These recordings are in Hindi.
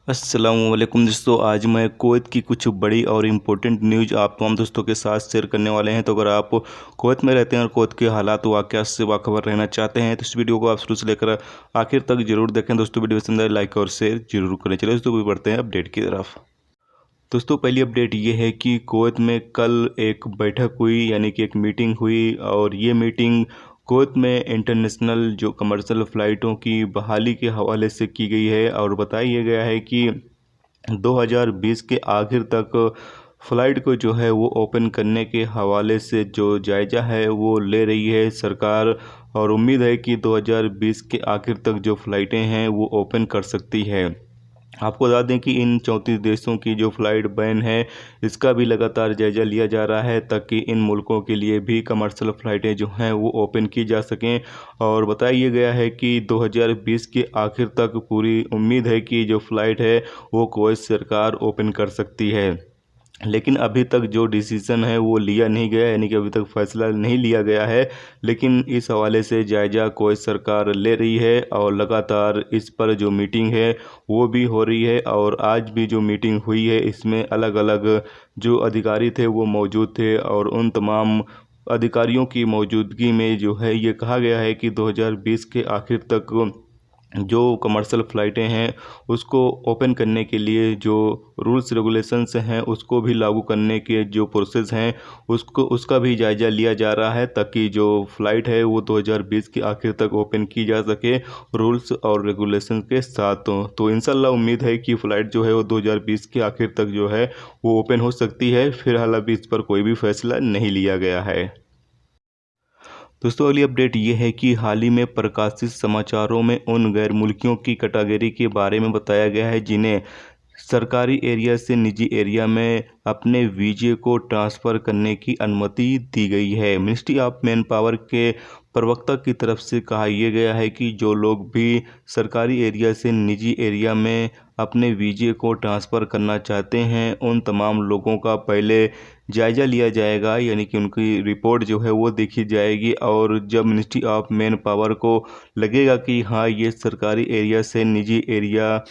अस्सलामुअलैकुम दोस्तों, आज मैं कुवैत की कुछ बड़ी और इम्पोर्टेंट न्यूज़ आप तमाम दोस्तों के साथ शेयर करने वाले हैं। तो अगर आप कुवैत में रहते हैं और कुवैत के हालात वाक़यात से बाखबर रहना चाहते हैं तो इस वीडियो को आप शुरू से लेकर आखिर तक जरूर देखें। दोस्तों वीडियो पसंद आए लाइक और शेयर जरूर करें। चलिए दोस्तों भी बढ़ते हैं अपडेट की तरफ। दोस्तों पहली अपडेट ये है कि कुवैत में कल एक बैठक हुई, यानी कि एक मीटिंग हुई, और ये मीटिंग कुवैत में इंटरनेशनल जो कमर्शियल फ़्लाइटों की बहाली के हवाले से की गई है। और बताया गया है कि 2020 के आखिर तक फ़्लाइट को जो है वो ओपन करने के हवाले से जो जायज़ा है वो ले रही है सरकार, और उम्मीद है कि 2020 के आखिर तक जो फ़्लाइटें हैं वो ओपन कर सकती है। आपको बता दें कि इन 34 देशों की जो फ़्लाइट बैन है इसका भी लगातार जायज़ा लिया जा रहा है, ताकि इन मुल्कों के लिए भी कमर्शियल फ़्लाइटें जो हैं वो ओपन की जा सकें। और बताया गया है कि 2020 के आखिर तक पूरी उम्मीद है कि जो फ़्लाइट है वो कुवैत सरकार ओपन कर सकती है। लेकिन अभी तक जो डिसीज़न है वो लिया नहीं गया, यानी कि अभी तक फैसला नहीं लिया गया है। लेकिन इस हवाले से जायज़ा कुवैत सरकार ले रही है और लगातार इस पर जो मीटिंग है वो भी हो रही है। और आज भी जो मीटिंग हुई है इसमें अलग अलग जो अधिकारी थे वो मौजूद थे, और उन तमाम अधिकारियों की मौजूदगी में जो है ये कहा गया है कि 2020 के आखिर तक जो कमर्शियल फ़्लाइटें हैं उसको ओपन करने के लिए जो रूल्स रेगुलेशंस हैं उसको भी लागू करने के जो प्रोसेस हैं उसका भी जायज़ा लिया जा रहा है, ताकि जो फ़्लाइट है वो 2020 के आखिर तक ओपन की जा सके रूल्स और रेगुलेशन के साथ। तो इंशाल्लाह उम्मीद है कि फ़्लाइट जो है वो 2020 के आखिर तक जो है वो ओपन हो सकती है। फिलहाल अभी इस पर कोई भी फैसला नहीं लिया गया है। दोस्तों अगली अपडेट ये है कि हाल ही में प्रकाशित समाचारों में उन गैर मुल्कियों की कैटेगरी के बारे में बताया गया है जिन्हें सरकारी एरिया से निजी एरिया में अपने वीजे को ट्रांसफ़र करने की अनुमति दी गई है। मिनिस्ट्री ऑफ मैन पावर के प्रवक्ता की तरफ से कहा यह गया है कि जो लोग भी सरकारी एरिया से निजी एरिया में अपने वीजे को ट्रांसफ़र करना चाहते हैं उन तमाम लोगों का पहले जायज़ा लिया जाएगा, यानी कि उनकी रिपोर्ट जो है वो देखी जाएगी। और जब मिनिस्ट्री ऑफ मैन पावर को लगेगा कि हाँ ये सरकारी एरिया से निजी एरिया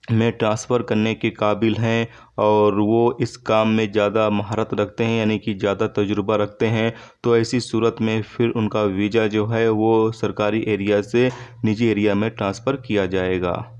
में ट्रांसफ़र करने के काबिल हैं और वो इस काम में ज़्यादा महारत रखते हैं, यानी कि ज़्यादा तजुर्बा रखते हैं, तो ऐसी सूरत में फिर उनका वीज़ा जो है वो सरकारी एरिया से निजी एरिया में ट्रांसफ़र किया जाएगा।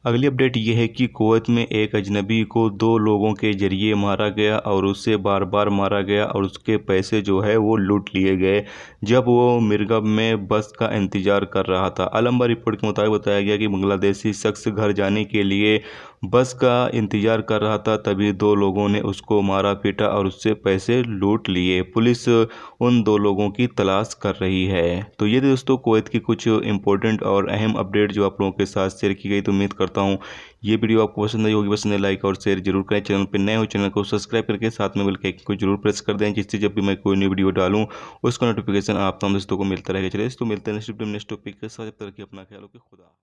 अगली अपडेट ये है कि कुवैत में एक अजनबी को 2 लोगों के ज़रिए मारा गया और उसे बार बार मारा गया और उसके पैसे जो है वो लूट लिए गए जब वो मिरगब में बस का इंतज़ार कर रहा था। अलंबा रिपोर्ट के मुताबिक बताया गया कि बांग्लादेशी शख्स घर जाने के लिए बस का इंतज़ार कर रहा था, तभी 2 लोगों ने उसको मारा पीटा और उससे पैसे लूट लिए। पुलिस उन 2 लोगों की तलाश कर रही है। तो ये दोस्तों कुवैत की कुछ इंपॉर्टेंट और अहम अपडेट जो आप लोगों के साथ शेयर की गई। तो उम्मीद करता हूँ ये वीडियो आपको पसंद आई होगी। पसंद है लाइक और शेयर जरूर करें। चैनल पर नए हो चैनल को सब्सक्राइब करके साथ में बेल के आइकन को जरूर प्रेस कर दें, जिससे जब भी मैं कोई नई वीडियो डालूँ उसका नोटिफिकेशन आप तमाम दोस्तों को मिलता रहेगा। चलिए दोस्तों मिलते हैं नेक्स्ट टॉपिक के साथ। जब तक कि अपना ख्याल रखें। खुदा।